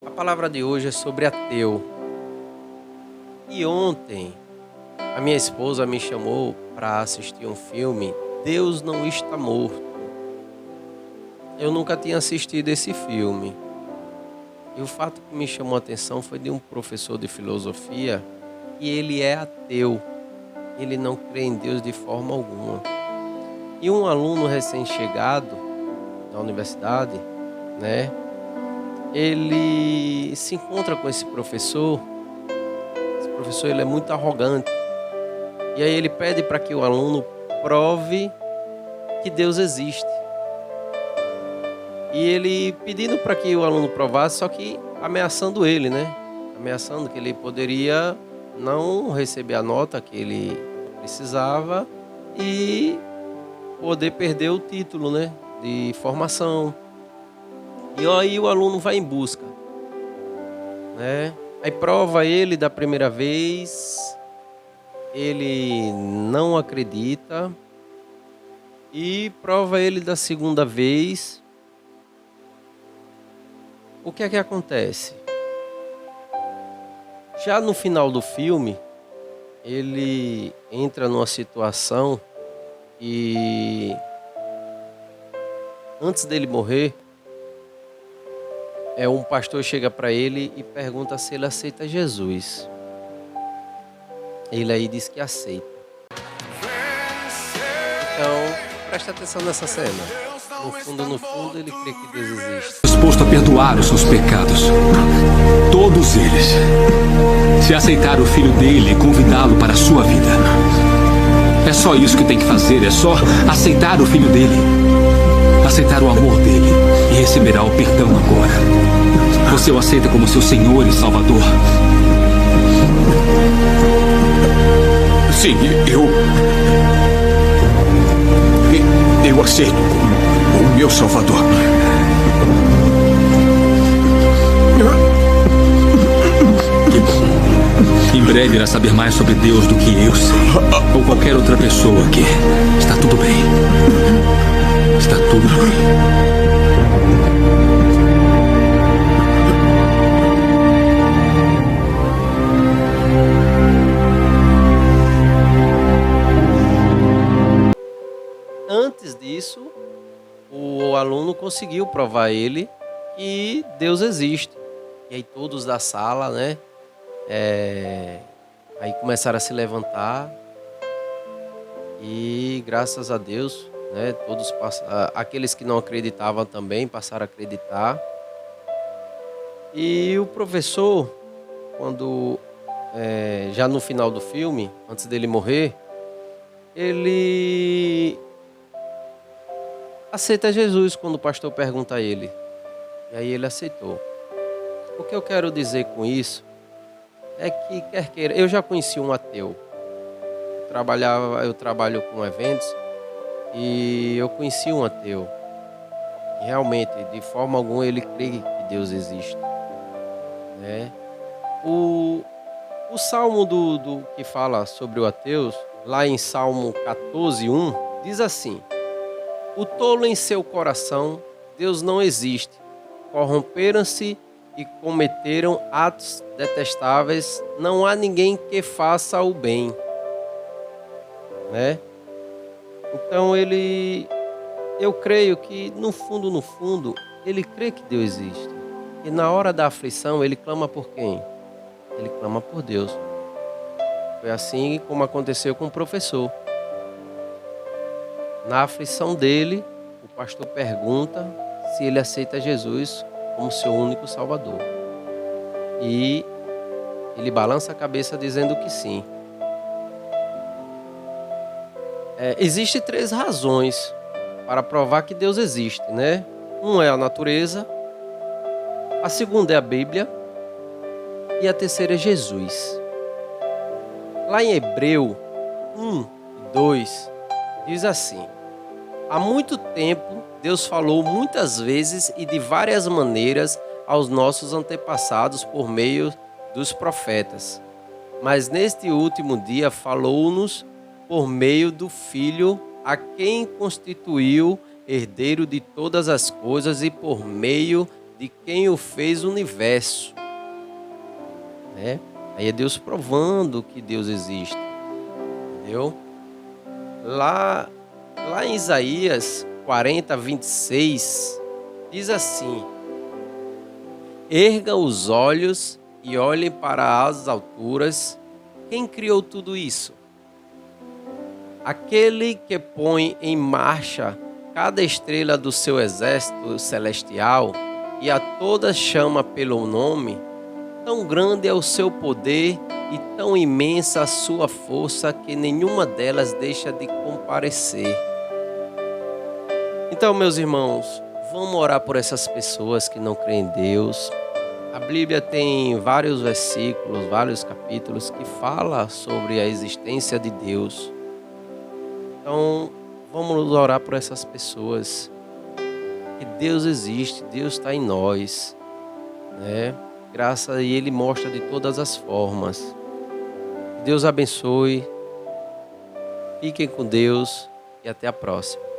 A palavra de hoje é sobre ateu. E ontem a minha esposa me chamou para assistir um filme, Deus Não Está Morto. Eu nunca tinha assistido esse filme. E o fato que me chamou a atenção foi de um professor de filosofia e ele é ateu. Ele não crê em Deus de forma alguma. E um aluno recém-chegado na universidade, né? Ele se encontra com esse professor. Esse professor ele é muito arrogante. E aí ele pede para que o aluno prove que Deus existe. E ele pedindo para que o aluno provasse, só que ameaçando ele, né? Ameaçando que ele poderia não receber a nota que ele precisava e poder perder o título, né? De formação. E aí o aluno vai em busca, né? Aí prova ele da primeira vez, ele não acredita. E prova ele da segunda vez. O que é que acontece? Já no final do filme, ele entra numa situação e antes dele morrer, um pastor chega para ele e pergunta se ele aceita Jesus. Ele aí diz que aceita. Então, presta atenção nessa cena. No fundo, ele crê que Deus existe. Disposto a perdoar os seus pecados. Todos eles. Se aceitar o filho dele e convidá-lo para a sua vida. É só isso que tem que fazer. É só aceitar o filho dele. Aceitar o amor dele. E receberá o perdão agora. Você o aceita como seu Senhor e Salvador? Sim, eu aceito como o meu Salvador. Que bom. Em breve irá saber mais sobre Deus do que eu sei. Ou qualquer outra pessoa aqui. Está tudo bem. Está tudo bem. Antes disso, o aluno conseguiu provar ele que Deus existe. E aí todos da sala, né? Aí começaram a se levantar. E graças a Deus, né? Todos aqueles que não acreditavam também passaram a acreditar. E o professor, quando já no final do filme, antes dele morrer, ele aceita Jesus quando o pastor pergunta a ele. E aí ele aceitou. O que eu quero dizer com isso é que, quer queira, eu já conheci um ateu. Eu trabalho com eventos e eu conheci um ateu. E realmente, de forma alguma, ele crê que Deus existe, né? O salmo do que fala sobre o ateu, lá em Salmo 14:1, diz assim: o tolo em seu coração, Deus não existe. Corromperam-se e cometeram atos detestáveis. Não há ninguém que faça o bem, né? Então eu creio que no fundo, ele crê que Deus existe. E na hora da aflição, ele clama por quem? Ele clama por Deus. Foi assim como aconteceu com o professor. Na aflição dele, o pastor pergunta se ele aceita Jesus como seu único Salvador. E ele balança a cabeça dizendo que sim. Existem 3 razões para provar que Deus existe, né? Uma é a natureza, a segunda é a Bíblia e a terceira é Jesus. Lá em Hebreu 1:2, diz assim: há muito tempo, Deus falou muitas vezes e de várias maneiras aos nossos antepassados por meio dos profetas. Mas neste último dia falou-nos por meio do Filho, a quem constituiu herdeiro de todas as coisas e por meio de quem o fez o universo. Né? Aí é Deus provando que Deus existe. Entendeu? Lá em Isaías 40, 26, diz assim: erga os olhos e olhem para as alturas. Quem criou tudo isso? Aquele que põe em marcha cada estrela do seu exército celestial e a todas chama pelo nome. Tão grande é o seu poder e tão imensa a sua força que nenhuma delas deixa de comparecer. Então, meus irmãos, vamos orar por essas pessoas que não creem em Deus. A Bíblia tem vários versículos, vários capítulos que falam sobre a existência de Deus. Então, vamos orar por essas pessoas. Que Deus existe, Deus está em nós, né? Graças a Ele mostra de todas as formas. Deus abençoe. Fiquem com Deus e até a próxima.